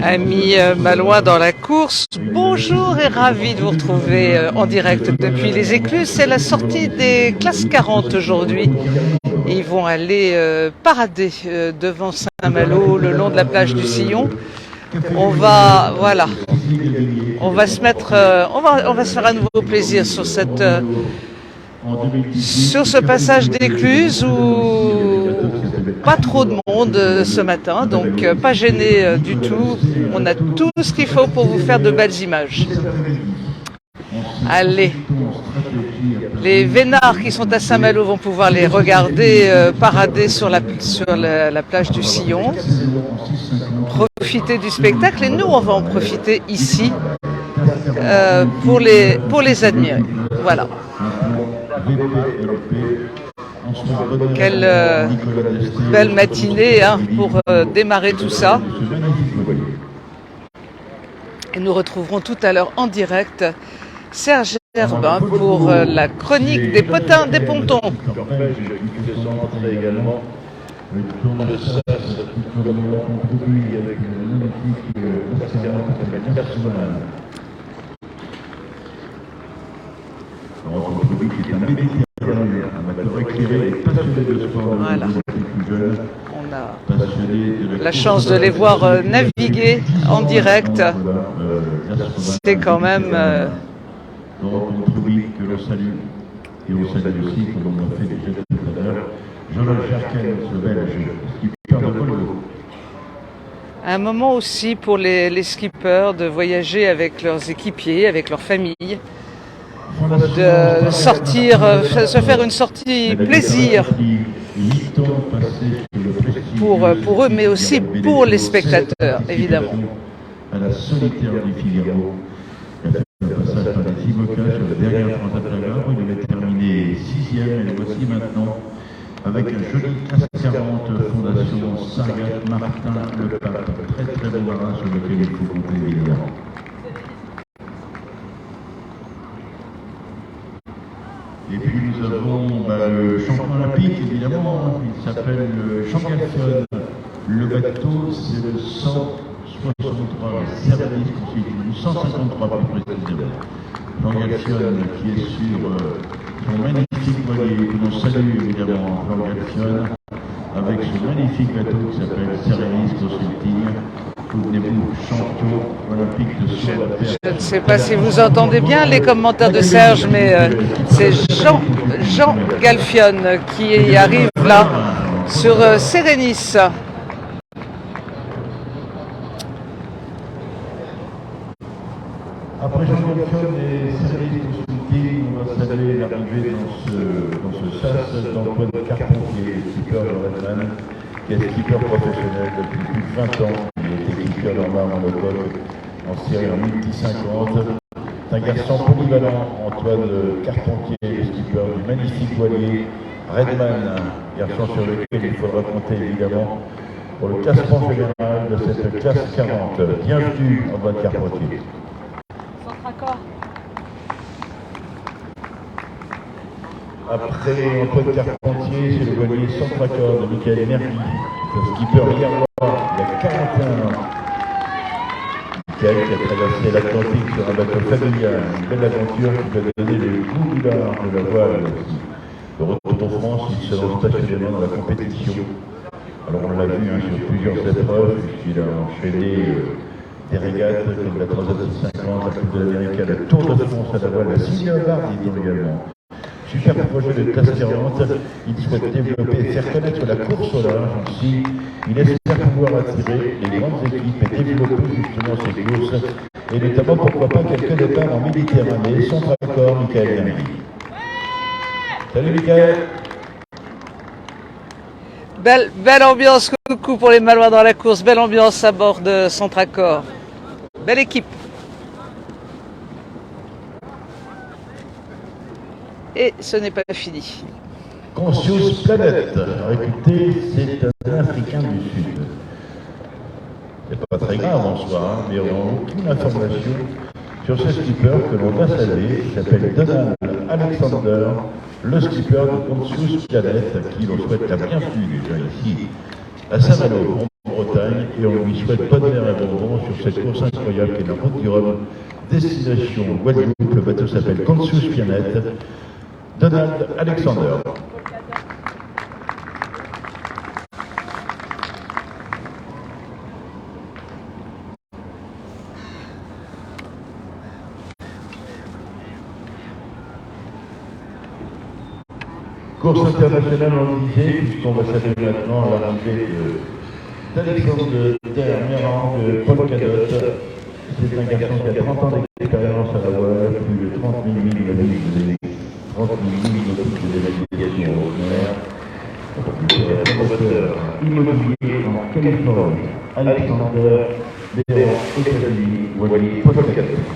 Amis malouins dans la course, bonjour et ravi de vous retrouver en direct depuis les Écluses. C'est la sortie des classes 40 aujourd'hui. Ils vont aller parader devant Saint-Malo le long de la plage du Sillon. On va se faire un nouveau plaisir sur ce passage d'écluses où pas trop de monde ce matin, donc pas gêné du tout. On a tout ce qu'il faut pour vous faire de belles images. Allez, les vénards qui sont à Saint-Malo vont pouvoir les regarder parader sur la plage du Sillon, profiter du spectacle, et nous on va en profiter ici pour les admirer. Voilà. Quelle belle matinée pour démarrer tout ça. Et nous retrouverons tout à l'heure en direct Serge Herbin pour la chronique des potins des pontons. Voilà. On a la chance de les voir naviguer en direct. C'est quand même... que l'on salue, et on salue aussi, comme on l'a fait déjà tout à l'heure, Jean-Luc Jarquel, ce belge, skipper de Volvo. Un moment aussi pour les skippers de voyager avec leurs équipiers, avec leurs familles, de sortir, se faire une sortie plaisir pour eux, mais aussi pour les spectateurs, évidemment. À la solitaire du Figaro, le passage par les IMOCA sur la dernière Transat-Lagarde, il avait terminé 6e, et le voici maintenant avec un joli classe 40 Fondation Saint-Gat Martin Le Pape, très beau marin sur lequel il faut compter évidemment. Et puis nous avons le champion olympique, évidemment, il s'appelle Jean Galfion. Le bateau, c'est le 163, le service constitue 153 plus précisément. Jean Galfion qui est sur son magnifique voilier, que l'on salue évidemment, Jean Galfion, avec ce magnifique bateau qui s'appelle Serenis Consulting. Souvenez-vous, champion olympique de saut à terre. Je ne sais pas si vous entendez bien les commentaires de Serge, mais c'est Jean Galfion qui arrive là sur Serenis. Après Jean Galfion et Serenis Consulting, on va saluer l'arrivée dans ce sas d'Antoine Carpentier, skipper de Redman, qui est skipper professionnel depuis plus de 20 ans. Il était skipper normal en Ocoque, en série en 1050. C'est un garçon polyvalent, Antoine Carpentier, le skipper du magnifique voilier Redman, garçon sur lequel il faudra compter évidemment pour le classement général de cette classe 40. Bienvenue Antoine Carpentier. Après Antoine Carpentier, c'est le voilier Centracor de Michael Merli, le skipper irlandais, il a 41 ans. Michael qui a traversé l'Atlantique sur un bateau familial, une belle aventure qui va donner le goût du large de la voile. De retour en France, il se lance passionnément dans la compétition. Alors on l'a vu sur plusieurs épreuves, puisqu'il a enchaîné des régates comme la Transat 650, la Coupe de l'Amérique, la Tour de France à la voile, la Sylvia dit-on également. Super projet de classe 40, il souhaite développer et faire connaître la course au large ainsi. Il espère pouvoir attirer les grandes équipes et développer justement ces courses, et notamment pourquoi pas quelques départs en Méditerranée, Centracor, Michael Merli. Salut Michael. Belle ambiance, coucou pour les Malouins dans la course, belle ambiance à bord de Centracor. Belle équipe. Et ce n'est pas fini. Conscious Planet, réputé, c'est un Africain du Sud. C'est pas très grave en soi, mais on a aucune information sur ce skipper que l'on va saluer, qui s'appelle Donald Alexander, le skipper de Conscious Planet, à qui l'on souhaite la bienvenue déjà ici à Saint-Malo. Bretagne et on lui souhaite bonne mer et bon vent sur cette course incroyable qui est la Route du Rhum, destination Guadeloupe. Le bateau s'appelle Consus Pianette. Donald Alexander. Course internationale organisée, puisqu'on va saluer maintenant l'arrivée d'Alexandre Dermérand de Paul Cadotte. C'est un garçon qui a 30 ans d'expérience à la voile, plus de 30 000 milles de navigation en mer. Promoteur immobilier en Californie, Alexander Dermérand, États-Unis, voilier Paul Cadotte.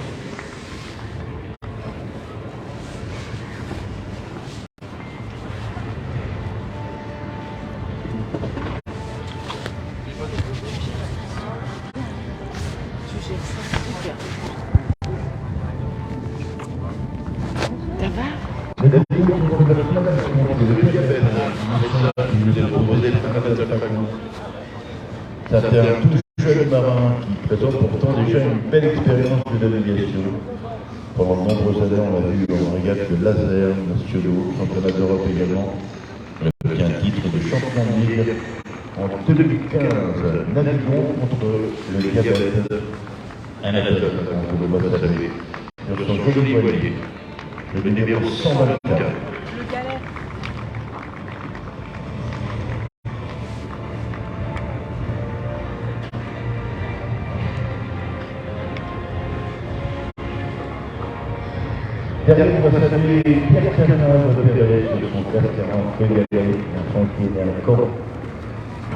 Ça fait un tout jeune marin qui présente pourtant déjà une belle expérience de navigation. Pendant de nombreuses années, on l'a vu en régate de laser nationaux, championnat d'Europe également. Il a obtenu un titre de champion de ligue. En 2015, naviguons contre le diabète. Un athlète, on peut le saluer. Sur son joli voilier, le numéro 124. Derrière, on va saluer Pierre Canard repéré sur son classe 40 régalé, un chantier vers le corps.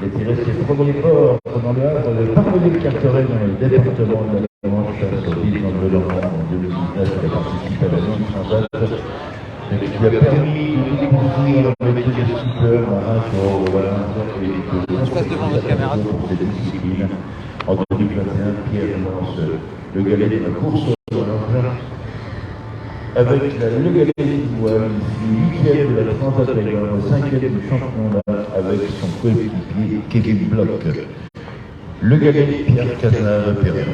Il a tiré ses premiers ports dans le Havre de Parmenier-Carteret dans le département de la Manche sur l'île d'Angleterre en 2019. Il a participé à la Ligue Transat, ce qui a permis de découvrir le métier de skipper marin sur Orwell et je passe devant votre caméra pour cette discipline. En 2021, Pierre lance le galet de la course au large. Avec le galet d'Ivoire, ici, 8e de la Transat Taylor, 5e du championnat avec son coéquipier Kevin Bloch. Le galet Pierre Cazenave Perrin.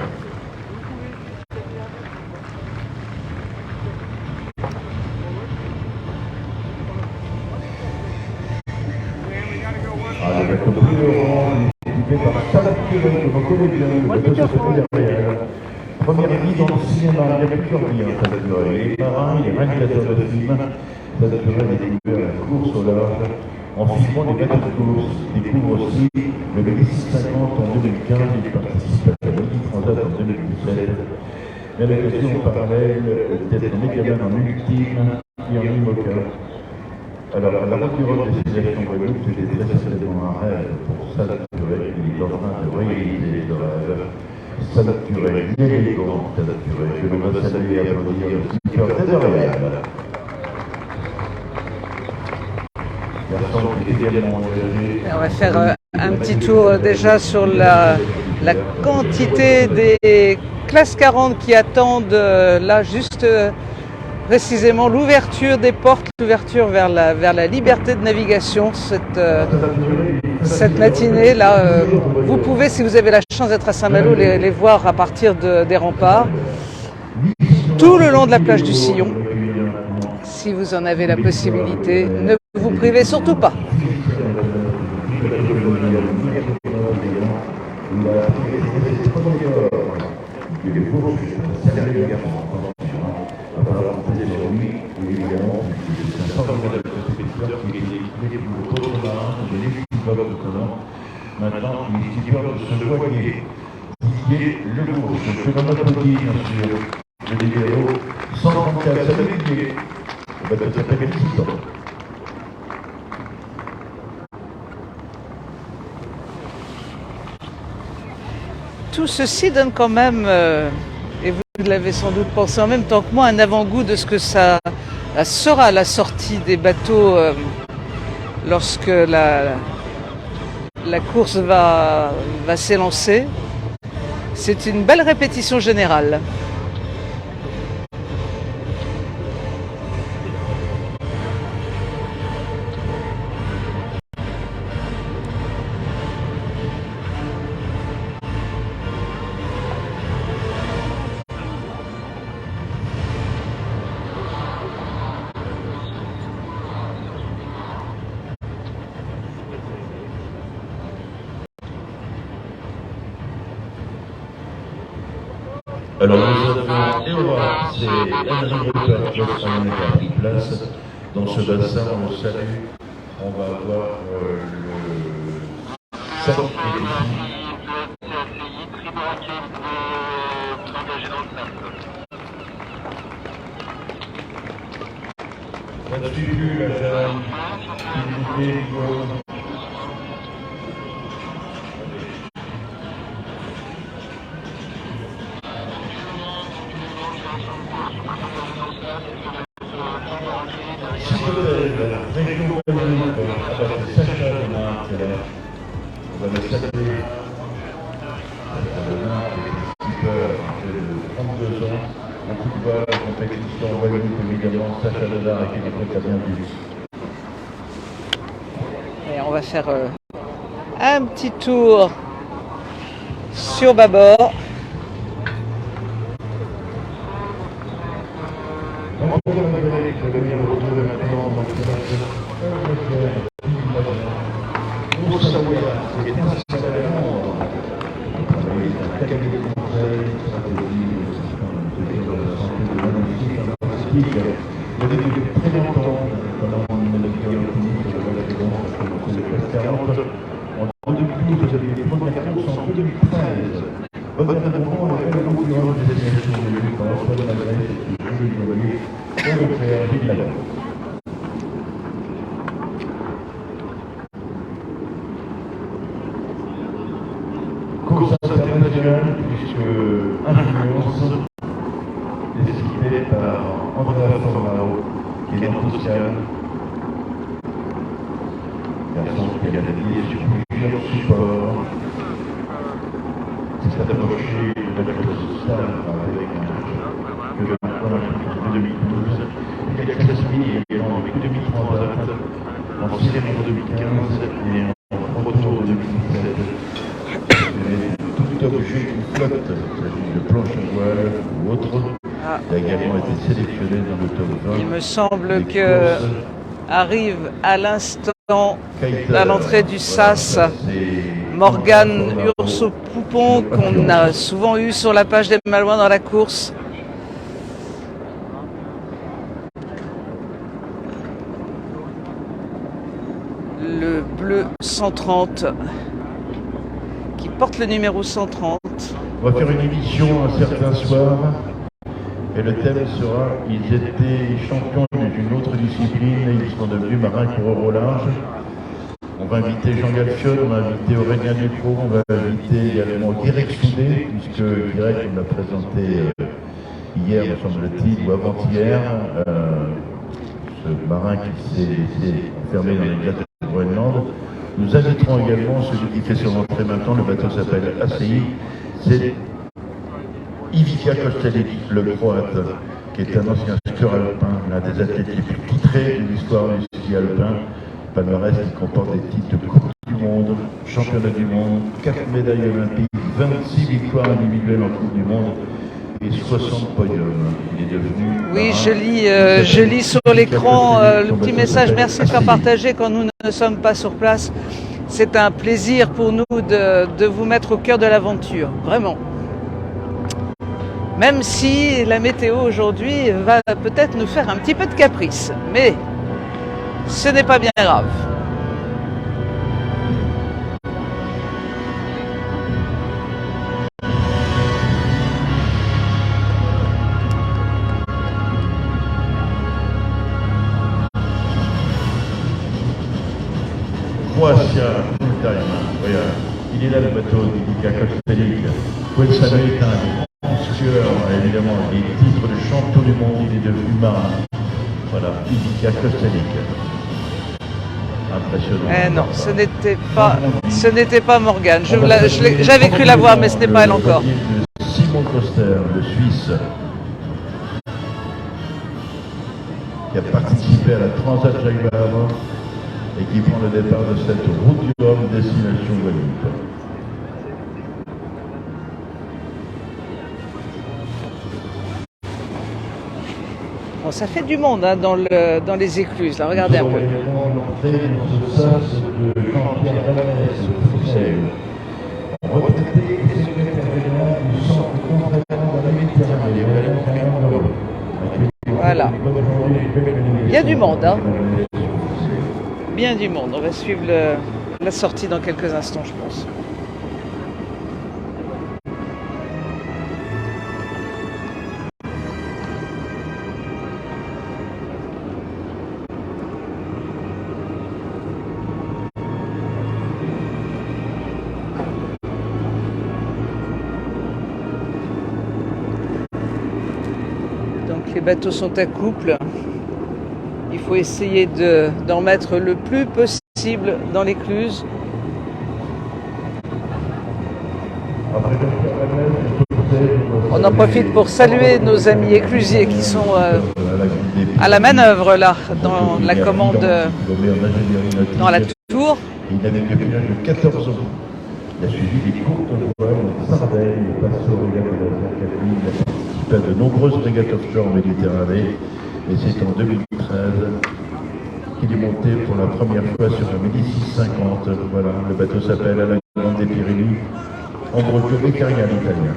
Le bateau plus orange, équipé par Salah Curé, que vous connaissez bien, le bateau s'appelle Gabriel. Première vie dans le cinéma, il y a plusieurs vies en Salah Curé. Il est marin, il est réalisateur de films. Salah Curé a découvert la course au large en filmant les bateaux de course. Il découvre aussi le Glissi 50 en 2015, il participe à la Ligue Transat en 2017. Mais à l'occasion parallèle d'être mégaman en ultime et en IMOCA. Alors, la Route du Rhum destination Guadeloupe, c'était très certainement un rêve pour Salah Curé. Il est en train de réaliser le rêve. Salah Curé, l'élégant Salah Curé, je le veux saluer et applaudir le skipper très agréable. On va faire un petit tour déjà sur la quantité des classes 40 qui attendent là juste précisément l'ouverture des portes, l'ouverture vers la liberté de navigation cette matinée. Là, vous pouvez, si vous avez la chance d'être à Saint-Malo, les voir à partir des remparts, tout le long de la plage du Sillon. Si vous en avez la possibilité, ne vous privez surtout pas. Maintenant, il est skipper de ce voilier, Didier Legourche, que l'on applaudit bien sûr, le numéro 134, salut Didier, le bateau s'appelle Titan. Tout ceci donne quand même, et vous l'avez sans doute pensé en même temps que moi, un avant-goût de ce que ça sera la sortie des bateaux lorsque la course va s'élancer. C'est une belle répétition générale. Alors nous avons Eva, c'est Henry Rupert qui a pris place dans ce bassin, on le salue. On va avoir le sac ça ne suit plus la jeune, s'il vous plaît, on va le saluer. Skipper de 32 ans, en football, en compétition en Guadeloupe, évidemment, Sacha Ledard et qui est bien vu. Et on va faire un petit tour sur bâbord. On va venir retrouver maintenant dans pour Savoyard, qui est principalement un cabinet de conseil, stratégie, de la santé de l'analytique. Il y a depuis très longtemps, pendant une élection clinique sur le Vallée-Bon, ça a commencé les classes 40. En 2012, vous avez les premières courses en 2013. Votre intervention a fait le concurrent des émissions de lutte par Antoine Magrès et Jules Joyer pour le préavis de la guerre. Course internationale, puisque Influence, décidée par Andrea Formao, qui est dans Toscane, garçon qui a gagné sur plusieurs supports. C'est approché de notre salle avec un jeu de 2012. Il y a classé également avec 2030 en série en 2015 et en retour en 2017. Tout objet qui flotte, il s'agit de planche à voile ou autre, il a également été sélectionné dans le top 20. Il me semble que arrive à l'instant, à l'entrée du SAS, Morgane Urso-Poupon, qu'on a souvent eu sur la page des Malouins dans la course. Le bleu 130, qui porte le numéro 130. On va faire une émission un certain soir, et le thème sera « Ils étaient champions d'une autre discipline et ils sont devenus marins coureurs au large ». On va inviter Jean Galfion, on va inviter Aurélien Ducrot, on va inviter également Guirec Soudé, puisque Guirec l'a présenté hier, me semble-t-il, ou avant-hier, ce marin qui s'est laissé enfermer dans les glaces de Groenland. Nous inviterons également celui qui fait son entrée maintenant, le bateau s'appelle ACI, c'est Ivica Kostelic, le croate, qui est un ancien skieur alpin, l'un des athlètes les plus titrés de l'histoire du ski alpin. Palmarès qui comporte des titres de Coupe du Monde, Championnat du Monde, 4 médailles olympiques, 26 victoires individuelles en Coupe du Monde et 60 podiums. Il est devenu... Oui, je lis sur l'écran le petit message. Merci de faire partager quand nous ne sommes pas sur place. C'est un plaisir pour nous de vous mettre au cœur de l'aventure, vraiment. Même si la météo aujourd'hui va peut-être nous faire un petit peu de caprice, mais ce n'est pas bien grave. Croatia, full time. Regarde, il est là le bateau d'Ivica Kostelic. Poel Samuel est un skieur, évidemment, il est titre de champion du monde, il est devenu marin. Voilà, Ivica Kostelic. Impressionnant. Non, ce n'était pas Morgane. J'avais cru la voir, mais ce n'est pas elle encore. Simon Koster, le Suisse, qui a participé à la Transat Jacques Vabre et qui prend le départ de cette route du Rhum destination Guadeloupe. Bon, ça fait du monde hein, dans les écluses. Là, regardez un peu. L'entrée dans ce sas de Jean-Pierre Valès, retraité et secrétaire général du centre d'entraînement de la météo Il y a du monde, hein. Bien du monde. On va suivre la sortie dans quelques instants, je pense. Donc les bateaux sont à couple. Il faut essayer d'en mettre le plus possible dans l'écluse. On en profite pour saluer nos amis éclusiers qui sont à la manœuvre là, dans la commande, dans la tour. Il n'avait que plus de 14 ans. Il a suivi des courtes voiles en Sardaigne, il passe au régate de la Catholique, il a participé à de nombreuses régates offshore Méditerranée. Et c'est en 2013 qu'il est monté pour la première fois sur la Médicis 50. Voilà, le bateau s'appelle À la Grande des Pyrénées, Ambrogio Beccaria en italien.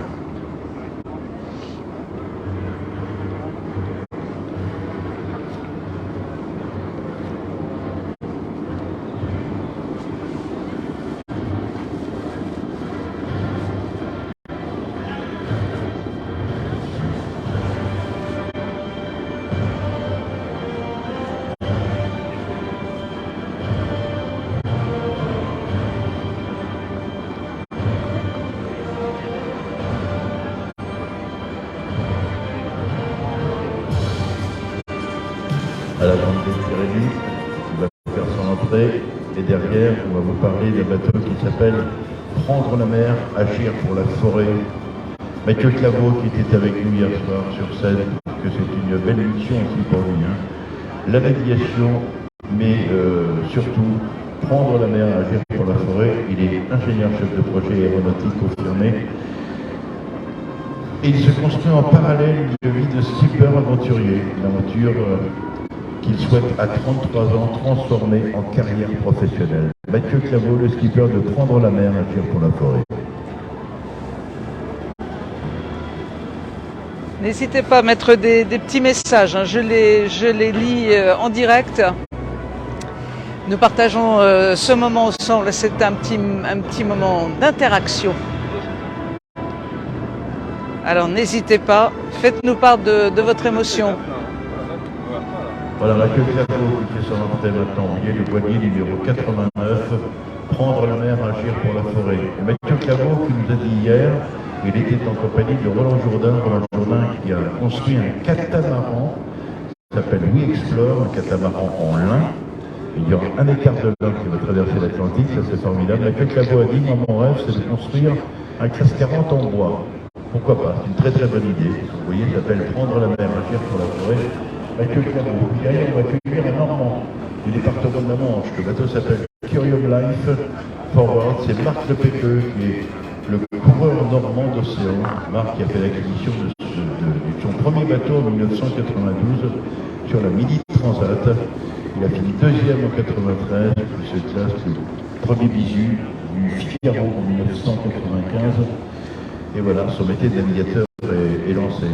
À la Grande des Pyrénées, il va faire son entrée, et derrière, on va vous parler d'un bateau qui s'appelle Prendre la mer, agir pour la forêt. Mathieu Claveau qui était avec nous hier soir sur scène, que c'est une belle mission aussi pour lui. Hein. La navigation, mais surtout prendre la mer, agir pour la forêt. Il est ingénieur chef de projet aéronautique confirmé. Et il se construit en parallèle une vie de skipper aventurier, une aventure qu'il souhaite à 33 ans transformer en carrière professionnelle. Mathieu Claveau, le skipper de Prendre la mer, agir pour la forêt. N'hésitez pas à mettre des petits messages, hein. Je les lis en direct. Nous partageons ce moment ensemble, c'est un petit moment d'interaction. Alors n'hésitez pas, faites-nous part de votre émotion. Voilà, Mathieu Claveau qui fait son entrée maintenant, billet de voilier numéro 89, Prendre la mer, agir pour la forêt. Et Mathieu Claveau qui nous a dit hier, il était en compagnie de Roland Jourdain qui a construit un catamaran, qui s'appelle We Explore, un catamaran en lin. Il y aura un écart de lin qui va traverser l'Atlantique, ça c'est formidable. Mathieu Claveau a dit, moi mon rêve c'est de construire un classe 40 en bois. Pourquoi pas, c'est une très très bonne idée. Vous voyez, ça s'appelle Prendre la mer, agir pour la forêt. Mathieu Claveau. Puis derrière, on va accueillir un Normand du département de la Manche. Le bateau s'appelle Curium Life Forward. C'est Marc Lepéqueux qui est le coureur normand d'océan. Marc qui a fait l'acquisition de son premier bateau en 1992 sur la Midi Transat. Il a fini deuxième en 93, puis se classe le premier bisu du Figaro en 1995. Et voilà, son métier de navigateur est lancé.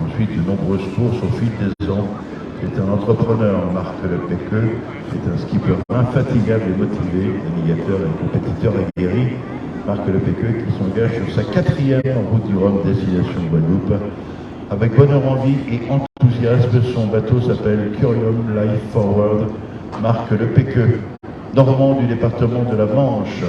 Ensuite, de nombreuses courses au fil des ans. C'est un entrepreneur, Marc Lepéqueux. C'est un skipper infatigable et motivé, navigateur et compétiteur aguerri. Marc Lepéqueux qui s'engage sur sa 4e route du Rhum, destination Guadeloupe. Avec bonheur en vie et enthousiasme, son bateau s'appelle Curium Life Forward. Marc Lepéqueux, normand du département de la Manche.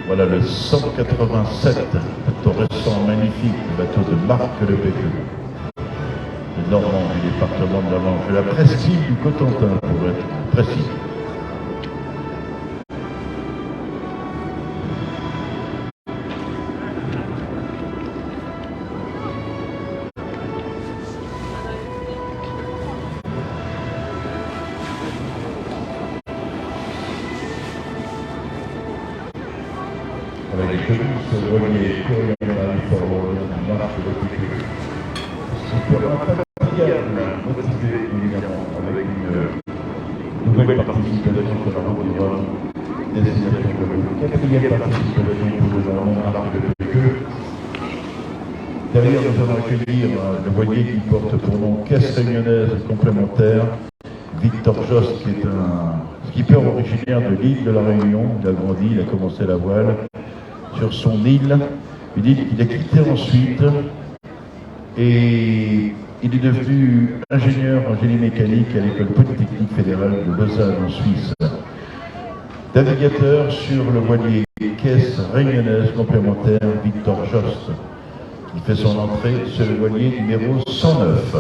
Voilà le 187, bateau récent magnifique, le bateau de Marc Lepéqueux, le Normand du département de la Manche, de la presqu'île du Cotentin pour être précis. Avec les chevilles reliées Curium Life Forward, Marc Lepéqueux. C'est pour un familial motivé évidemment. nouvelle participation sur la route du Rhum, destination Guadeloupe. Quatrième participation pour le Normand, Marc de Péqueux. Derrière, nous allons accueillir le voilier qui porte pour nom Caisse réunionnaise complémentaire, Victor Jost, qui est un skipper originaire de l'île de la Réunion. Il a grandi, il a commencé la voile sur son île, une île qu'il a quittée ensuite, et il est devenu ingénieur en génie mécanique à l'école polytechnique fédérale de Lausanne en Suisse. Navigateur sur le voilier Caisse réunionnaise complémentaire Victor Jost. Il fait son entrée sur le voilier numéro 109.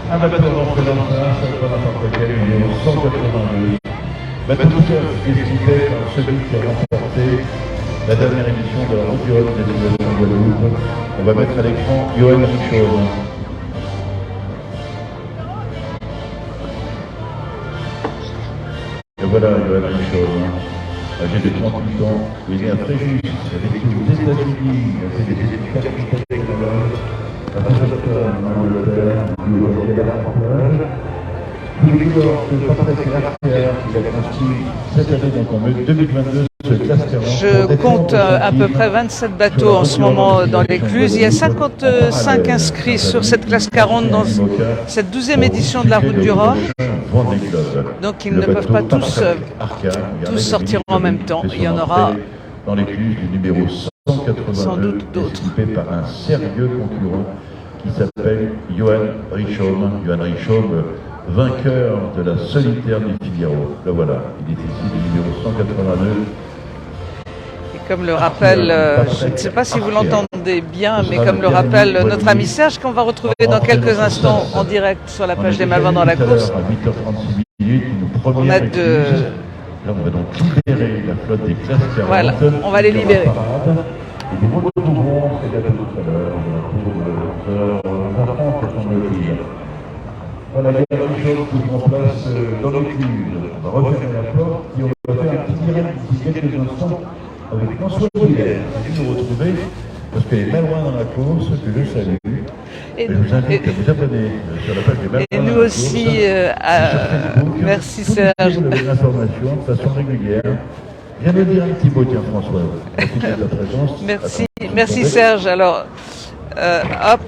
Un bateau rentré dans le train, ça va n'importe quel numéro 182. Bateau estimé par celui qui a remporté la dernière édition de la route du Rhum des Inondations de Guadeloupe. On va mettre à l'écran Johan Richaud. Et voilà Johan Richaud, âgé de 38 ans, il est né à Fréjus, il a vécu aux États-Unis, il a fait des études capitales à Washington, en Angleterre, puis aujourd'hui à la Portage. Puis le joueur de Patrick Lartière, qui a construit cette année, donc en 2022, ce classe 40. Je compte à peu près 27 bateaux en ce moment dans l'écluse. Il y a 55 inscrits sur cette classe 40 dans cette 12e édition de la route du Rhum. Donc ils ne peuvent pas tous sortir en même temps. Il y en aura dans l'écluse du numéro 182, sans doute d'autres. Équipé par un sérieux concurrent qui s'appelle Johan Richaud. Johan Richaud, vainqueur de la solitaire du Figaro. Le voilà, il est ici le numéro 182. Et comme le rappelle, je ne sais pas si vous l'entendez bien, mais comme le rappelle notre ami Serge, qu'on va retrouver dans quelques instants en direct sur la page des Malouins dans la course. On a de... Là, on va donc libérer la flotte des classes 40. Voilà, on va les libérer. Et nous retrouvons ces dates tout à l'heure, de la tour de semble-t-il. Voilà, il y a une chose qui prend place dans l'écluse. On va refermer la porte et on va faire un petit direct d'ici quelques instants avec François Guillet. Je vais nous retrouver parce qu'elle est pas loin dans la course, que je salue. Et je vous invite à vous abonner sur la page des Malouins. Et nous aussi, merci Serge. Vous avez l'information de façon régulière. Viens nous dire un petit mot, tiens François. Merci, merci Serge. Alors, hop,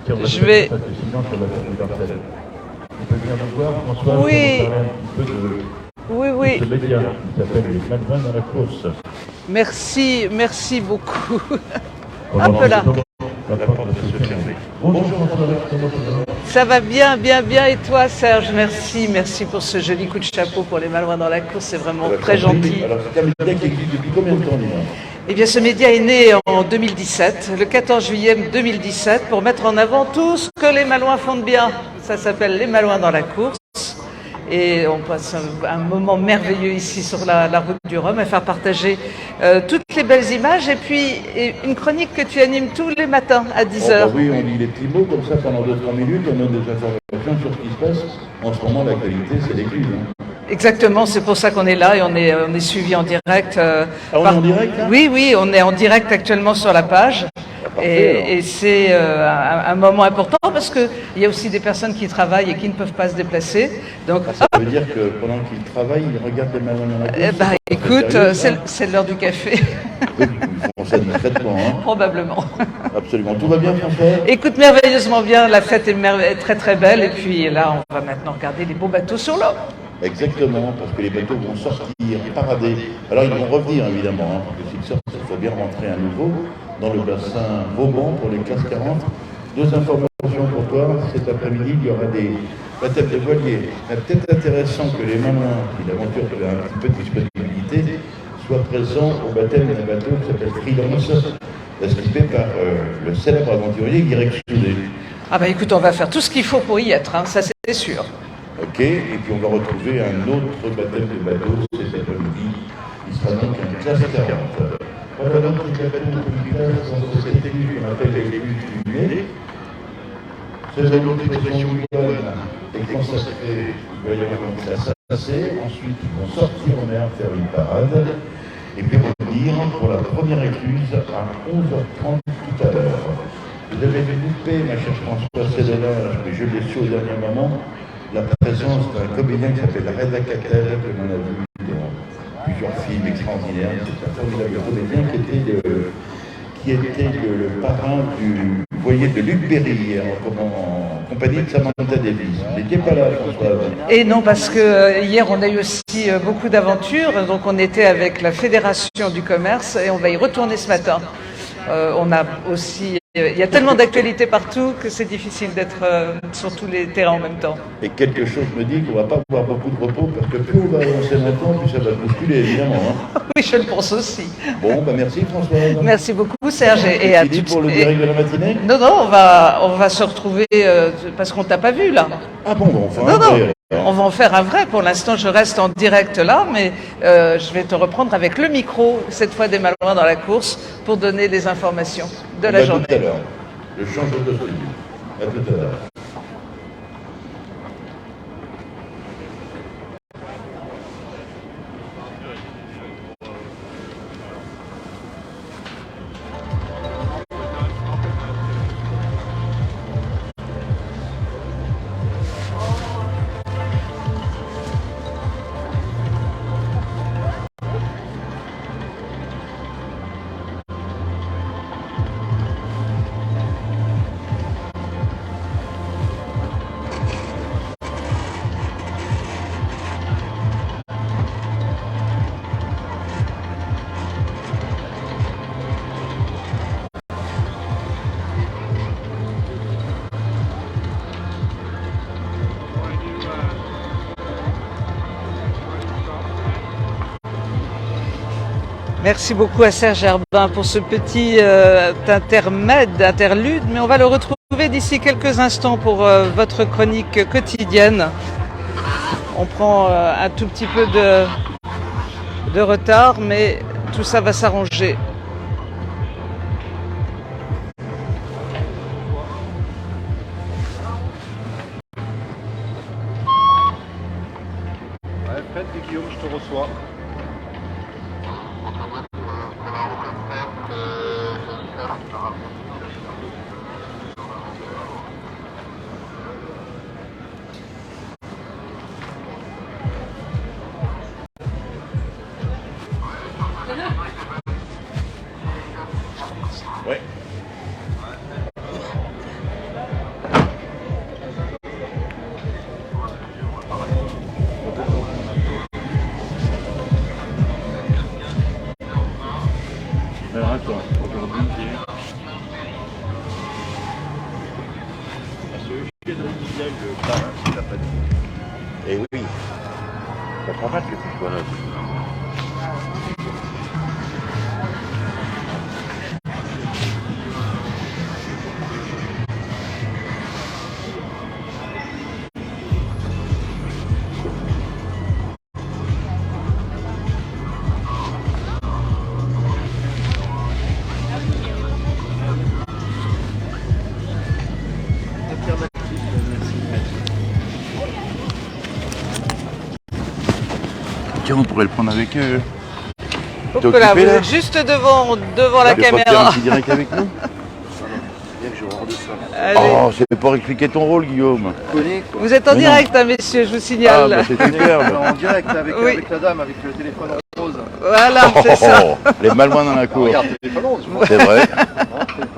tiens, je vais... Parce que sinon, ça va faire du bordel. On peut venir nous voir, François, oui. pour parler un petit peu Oui. de ce média qui s'appelle les Malouins dans la course. Merci beaucoup. Hop là. Bonjour François, comment ça va bien, et toi Serge, merci pour ce joli coup de chapeau pour les Malouins dans la course, c'est vraiment très gentil. Alors c'est un média qui existe depuis combien de temps, dis-moi ? Eh bien ce média est né en 2017, le 14 juillet 2017, pour mettre en avant tout ce que les Malouins font de bien. Ça s'appelle les Malouins dans la course. Et on passe un moment merveilleux ici sur la route du Rhum à faire partager toutes les belles images et puis une chronique que tu animes tous les matins à 10h. Oui, on lit les petits mots comme ça pendant 2-3 minutes, on donne des informations sur ce qui se passe. En ce moment, l'actualité, c'est l'église. Exactement, c'est pour ça qu'on est là et on est suivi en direct. On est en direct là ? Oui, on est en direct actuellement sur la page. Et c'est un moment important parce qu'il y a aussi des personnes qui travaillent et qui ne peuvent pas se déplacer. Donc, ça veut dire que pendant qu'ils travaillent, ils regardent les Malouins dans la course. Écoute, c'est l'heure du café. Ils font ça discrètement. Probablement. Absolument. Tout va bien, François ? Écoute, merveilleusement bien. La fête est très très belle. Et puis là, on va maintenant regarder les beaux bateaux sur l'eau. Exactement, parce que les bateaux vont sortir, parader. Alors ils vont revenir évidemment, parce que s'ils sortent, il faut bien rentrer à nouveau dans le bassin Vauban pour les classes 40. Deux informations pour toi, cet après-midi il y aura des baptêmes de voiliers. C'est peut-être intéressant que les Malouins, qui l'aventure a un petit peu de disponibilité, soient présents au baptême d'un bateau qui s'appelle Freelance, esquipé par le célèbre aventurier Guirec Soudé. Ah bah écoute, on va faire tout ce qu'il faut pour y être, hein, ça c'est sûr. Ok, et puis on va retrouver un autre baptême de bateau cet après-midi. Il sera donc un classe 40. Voilà donc les bateaux militaires sont de cette église qu'on appelle l'église du Nez. Cette expression wigwam est consacrée, il va y avoir une classe assez, ensuite ils vont sortir en mer, faire une parade, et puis revenir pour la première écluse à 11h30 tout à l'heure. Vous avez loupé, ma chère Françoise Cédella, mais je l'ai su au dernier moment, la présence d'un comédien qui s'appelle Reda Kateb, que l'on a vu dans plusieurs films extraordinaires. C'est un formidable comédien qui était le parrain du voilier de Luc Berry en compagnie de Samantha Davis. Vous n'étiez pas là, Françoise? Et non, parce que hier, on a eu aussi beaucoup d'aventures. Donc, on était avec la Fédération du commerce et on va y retourner ce matin. On a aussi... Il y a tellement d'actualités partout que c'est difficile d'être sur tous les terrains en même temps. Et quelque chose me dit qu'on ne va pas avoir beaucoup de repos parce que plus on va avancer maintenant, plus ça va bousculer, évidemment. Hein. Oui, je le pense aussi. Bon, ben merci Françoise. Merci beaucoup Serge. Et à pour le direct de la matinée? Non, on va se retrouver parce qu'on t'a pas vu là. Ah bon, enfin. Non. On va en faire un vrai. Pour l'instant, je reste en direct là, mais je vais te reprendre avec le micro, cette fois des Malouins dans la course, pour donner les informations de la journée. Tout à l'heure. Je change de studio. À tout à l'heure. Merci beaucoup à Serge Herbin pour ce petit interlude, mais on va le retrouver d'ici quelques instants pour votre chronique quotidienne. On prend un tout petit peu de retard, mais tout ça va s'arranger. Ouais, Fred et Guillaume, je te reçois. Ouais. Alors attends, aujourd'hui j'ai... le parrain, c'est la famille. Eh oui, ça prend mal que tu sois là. Tiens, on pourrait le prendre avec eux. Donc voilà, vous êtes juste devant la caméra. Tu veux pas faire un petit direct avec nous? Allez. Oh, c'est pour expliquer ton rôle, Guillaume. Vous êtes en direct, hein, messieurs, je vous signale. Ah, bah c'est superbe. En direct avec, Oui. avec la dame, avec le téléphone rose. Voilà, c'est ça. Les Malouins dans la cour. Regarde, téléphone rose. C'est vrai.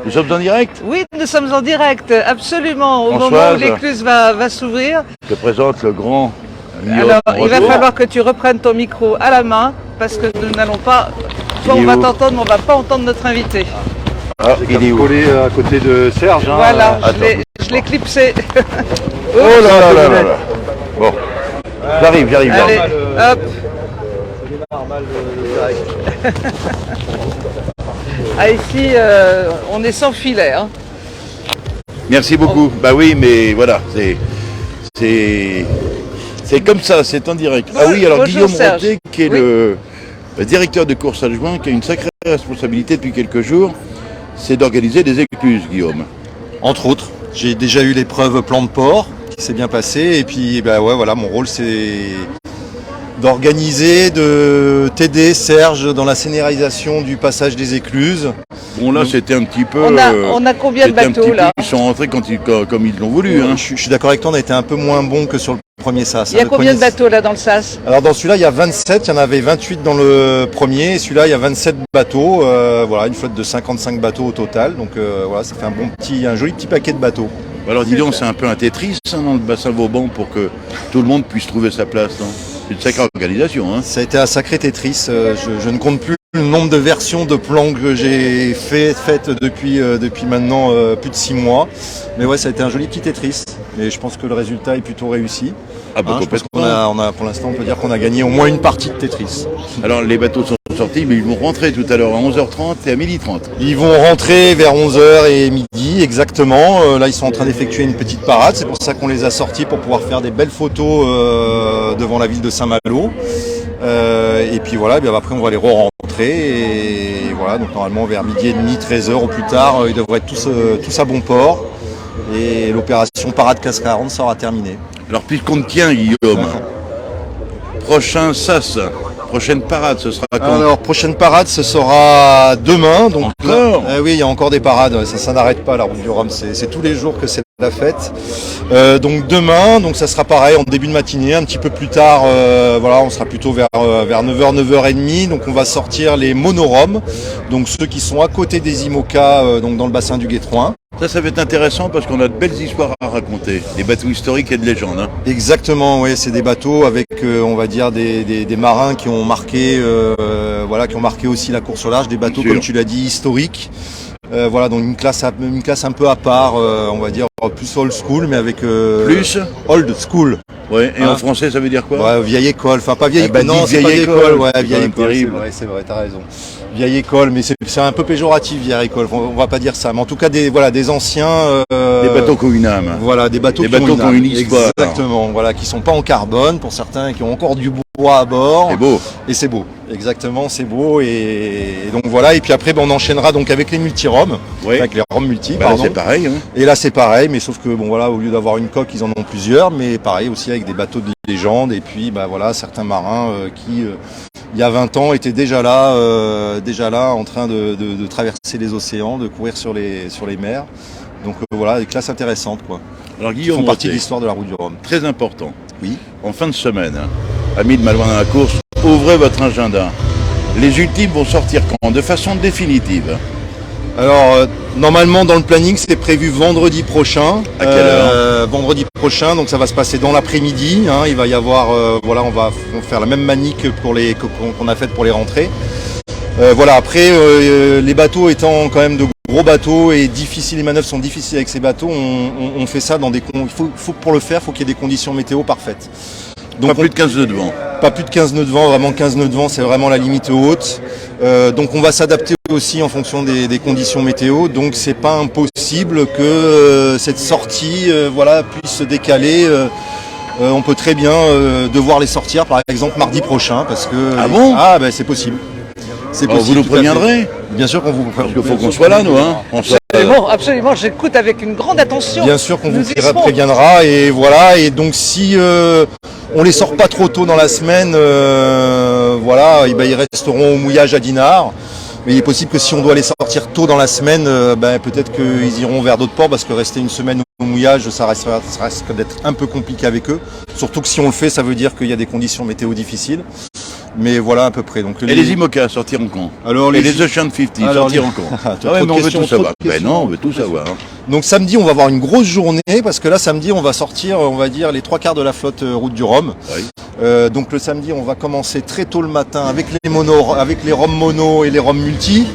Nous sommes en direct. Oui, nous sommes en direct, absolument, au Françoise. moment où l'écluse va s'ouvrir. Je te présente le grand Guillaume. Alors, il va Retour. falloir que tu reprennes ton micro à la main, parce que nous n'allons pas... Toi, on va t'entendre, mais on ne va pas entendre notre invité. Ah, il est où? Collé à côté de Serge. Hein, Voilà, attends. je l'ai clipsé. Oh là là là là. Bon, j'arrive. Allez, hop. Ça démarre mal le direct. Ah, ici, on est sans filet. Hein. Merci beaucoup. Bah oui, mais voilà, c'est C'est comme ça, c'est en direct. Ah oui, alors Bonjour, Guillaume Serge. Roté, qui est Oui. le directeur de course adjoint, qui a une sacrée responsabilité depuis quelques jours, c'est d'organiser des écluses, Guillaume. Entre autres, j'ai déjà eu l'épreuve plan de port qui s'est bien passée et puis bah ouais, voilà, mon rôle c'est d'organiser, de t'aider Serge dans la scénarisation du passage des écluses. Bon là c'était un petit peu... On a combien de c'était un bateaux petit peu- là? Ils sont rentrés comme ils l'ont voulu. Hein. Je suis d'accord avec toi, on a été un peu moins bon que sur le premier SAS. Il y a Le combien premier- de bateaux là dans le SAS? Alors dans celui-là il y a 27, il y en avait 28 dans le premier, et celui-là il y a 27 bateaux, voilà, une flotte de 55 bateaux au total, donc voilà, ça fait un joli petit paquet de bateaux. Alors dis donc, c'est un peu un Tetris hein, dans le bassin Vauban pour que tout le monde puisse trouver sa place. Non, c'est une sacrée organisation. Hein. Ça a été un sacré Tetris, je ne compte plus le nombre de versions de plans que j'ai faites depuis maintenant plus de 6 mois, mais ouais ça a été un joli petit Tetris, mais je pense que le résultat est plutôt réussi. Ah bah Je pense complètement. qu'on a, pour l'instant, on peut dire qu'on a gagné au moins une partie de Tetris. Alors les bateaux sont sortis, mais ils vont rentrer tout à l'heure à 11h30 et à 12h30. Ils vont rentrer vers 11h et midi exactement. Là, ils sont en train d'effectuer une petite parade. C'est pour ça qu'on les a sortis pour pouvoir faire des belles photos devant la ville de Saint-Malo. Et puis voilà, bien après on va les re-rentrer. Et voilà, donc normalement vers midi et demi, 13h au plus tard, ils devraient être tous à bon port. Et l'opération parade Cascaronne sera terminée. Alors puisqu'on te tient, Guillaume, prochain SAS, prochaine parade, ce sera quand? Alors, prochaine parade, ce sera demain. Donc, Encore oui, il y a encore des parades. Ça n'arrête pas, la route du Rhum. C'est tous les jours que c'est la fête. Donc, demain, donc ça sera pareil en début de matinée. Un petit peu plus tard, voilà, on sera plutôt vers 9h, 9h30. Donc, on va sortir les monoroms. Donc, ceux qui sont à côté des IMOCA, donc dans le bassin du Guétroin. Ça va être intéressant parce qu'on a de belles histoires à raconter, des bateaux historiques et de légendes. Hein. Exactement, oui, c'est des bateaux avec, on va dire, des marins qui ont marqué, voilà, qui ont marqué aussi la course au large, des bateaux, Bien sûr. comme tu l'as dit, historiques. Voilà, donc une classe un peu à part, on va dire plus old school, mais avec Plus old school. Ouais, et Hein en français ça veut dire quoi? Ouais, vieille école, enfin pas vieille Eh ben, école, non, dis c'est pas vieille vieille école, école, ouais, c'est vieille quand même école, terrible. c'est vrai, t'as raison. Vieille école, mais c'est un peu péjoratif, vieille école, on va pas dire ça, mais en tout cas des anciens. Des bateaux qui ont une âme. Voilà, des bateaux Des qui ont bateaux qui ont âme. une histoire. Exactement, voilà, qui sont pas en carbone pour certains, qui ont encore du bois à bord. C'est beau. Et c'est beau, exactement, c'est beau. Et donc voilà, et puis après, on enchaînera donc avec les multi-roms, Oui. avec les roms multi, Bah, pardon. c'est pareil. Hein. Et là, c'est pareil, mais sauf que bon voilà, au lieu d'avoir une coque, ils en ont plusieurs, mais pareil aussi avec des bateaux de légende. Et puis, bah voilà, certains marins qui, il y a 20 ans, étaient déjà là, en train de traverser les océans, de courir sur les mers. Donc voilà, des classes intéressantes, quoi. Alors Qui Guillaume font partie de Roté, l'histoire de la route du Rhum. très important. Oui. En fin de semaine, amis de Malouin dans la course, ouvrez votre agenda. Les ultimes vont sortir quand? De façon définitive. Alors, normalement, dans le planning, c'est prévu vendredi prochain. À quelle heure? Vendredi prochain, donc ça va se passer dans l'après-midi. Hein. Il va y avoir, voilà, on va faire la même manie que qu'on a faite pour les rentrées. Voilà, après, les bateaux étant quand même de gros bateaux et difficiles, les manœuvres sont difficiles avec ces bateaux, on fait ça dans des pour le faire, il faut qu'il y ait des conditions météo parfaites. Donc Pas plus de 15 nœuds de vent. pas plus de 15 nœuds de vent, vraiment 15 nœuds de vent, c'est vraiment la limite haute. Donc on va s'adapter aussi en fonction des conditions météo. Donc c'est pas impossible que cette sortie voilà, puisse se décaler. On peut très bien devoir les sortir, par exemple mardi prochain, parce que Ah bon? ah ben c'est possible. C'est Alors, vous nous tout à fait. préviendrez? Bien sûr qu'on vous Parce qu'il faut qu'on soit là, nous. Hein. On soit- Absolument, absolument, j'écoute avec une grande attention. Bien sûr qu'on Nous vous y serons. préviendra et voilà. Et donc si on les sort pas trop tôt dans la semaine, voilà, et ben, ils resteront au mouillage à Dinard. Mais il est possible que si on doit les sortir tôt dans la semaine, ben, peut-être qu'ils iront vers d'autres ports parce que rester une semaine au mouillage, ça risque d'être un peu compliqué avec eux. Surtout que si on le fait, ça veut dire qu'il y a des conditions météo difficiles. Mais voilà à peu près. Donc, Et les IMOCA sortiront quand? Alors, Et les Ocean 50 Alors, sortiront les- quand? Ah, Ah ouais, mais on veut tout savoir. trop de Ben non, on veut tout savoir. Donc samedi, on va avoir une grosse journée parce que là, samedi, on va sortir, on va dire, les 3/4 de la flotte route du Rhum. Oui. Donc le samedi, on va commencer très tôt le matin avec les Rhum mono et les Rhum multi.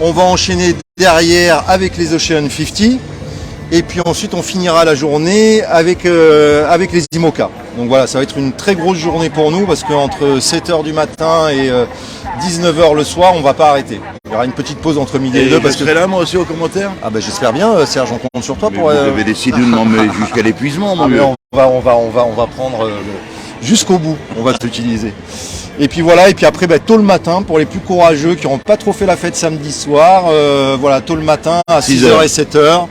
On va enchaîner derrière avec les Ocean 50. Et puis ensuite, on finira la journée avec les IMOCA. Donc voilà, ça va être une très grosse journée pour nous parce qu'entre 7h du matin et 19h le soir, on va pas arrêter. Il y aura une petite pause entre midi et deux. Parce que je serai là moi aussi aux commentaires. Ah ben j'espère bien, Serge, on compte sur toi Mais pour. vous avez décidé de m'emmener jusqu'à l'épuisement, mon vieux. On va prendre jusqu'au bout. On va t'utiliser. Et puis voilà, et puis après tôt le matin pour les plus courageux qui n'auront pas trop fait la fête samedi soir, voilà, tôt le matin à 6h et 7h,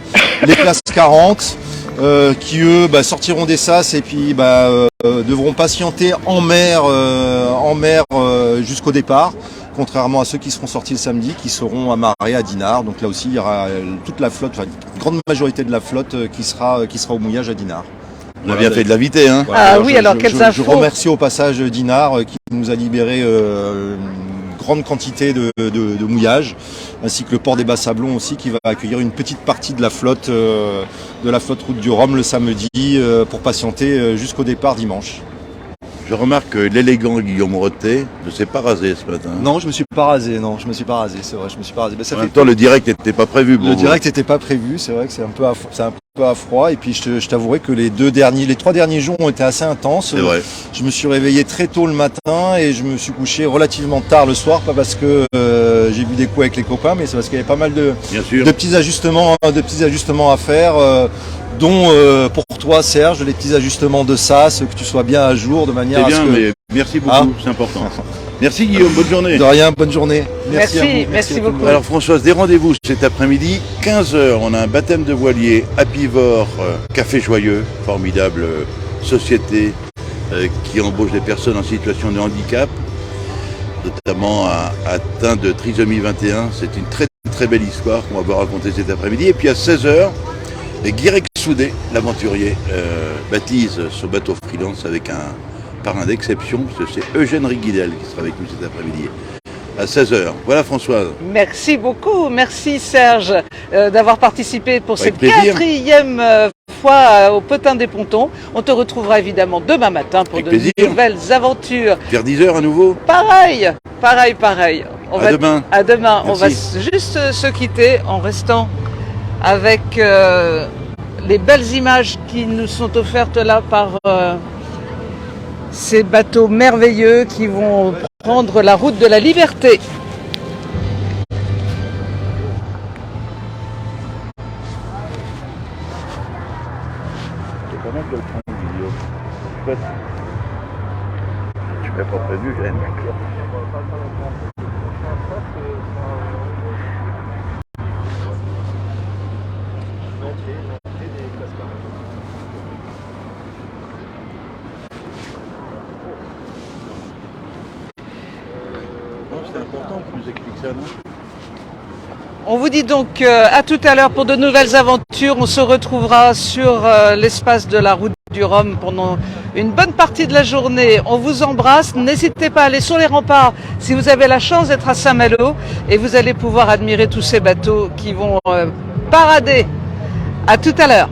les classes 40 qui eux sortiront des sas et puis devront patienter en mer jusqu'au départ, contrairement à ceux qui seront sortis le samedi qui seront amarrés à Dinard. Donc là aussi il y aura toute la flotte, une grande majorité de la flotte qui sera au mouillage à Dinard. On a bien fait de l'inviter, hein. Voilà, quelles infos. Je remercie au passage Dinard qui nous a libéré une grande quantité de mouillage, ainsi que le port des Bas-Sablons aussi qui va accueillir une petite partie de la flotte route du Rhum le samedi pour patienter jusqu'au départ dimanche. Je remarque que l'élégant Guillaume Rotet ne s'est pas rasé ce matin. Non, je me suis pas rasé, c'est vrai, je me suis pas rasé. En même temps, le direct n'était pas prévu. Le direct n'était pas prévu, c'est vrai que c'est un peu à froid. Et puis je t'avouerai que les 3 derniers jours ont été assez intenses. C'est vrai. Je me suis réveillé très tôt le matin et je me suis couché relativement tard le soir, pas parce que j'ai bu des coups avec les copains, mais c'est parce qu'il y avait pas mal de petits ajustements à faire. Dont pour toi Serge, les petits ajustements de sas, que tu sois bien à jour de manière à ce que... mais merci beaucoup, c'est important. Merci Guillaume, bonne journée. De rien, bonne journée. Merci beaucoup. Alors Françoise, des rendez-vous cet après-midi, 15h, on a un baptême de voilier à Pivor, Café Joyeux, formidable société qui embauche des personnes en situation de handicap, notamment atteintes de trisomie 21. C'est une très très belle histoire qu'on va vous raconter cet après-midi. Et puis à 16h, Guirec Soudé, l'aventurier, baptise ce bateau freelance avec un parrain d'exception, parce que c'est Eugène Riguidel qui sera avec nous cet après-midi à 16h. Voilà Françoise. Merci beaucoup, merci Serge d'avoir participé pour cette plaisir. 4e fois au Potin des Pontons. On te retrouvera évidemment demain matin pour de nouvelles aventures. Vers 10h à nouveau. Pareil. À demain. À demain. Merci. On va juste se quitter en restant avec les belles images qui nous sont offertes là par ces bateaux merveilleux qui vont prendre la route de la liberté. C'est pas mal de le prendre, Guillaume. Tu m'as pas prévenu, j'ai rien d'accord. C'est important que tu nous expliques ça, non? On vous dit donc à tout à l'heure pour de nouvelles aventures. On se retrouvera sur l'espace de la route du Rhum pendant une bonne partie de la journée. On vous embrasse. N'hésitez pas à aller sur les remparts si vous avez la chance d'être à Saint-Malo et vous allez pouvoir admirer tous ces bateaux qui vont parader. À tout à l'heure.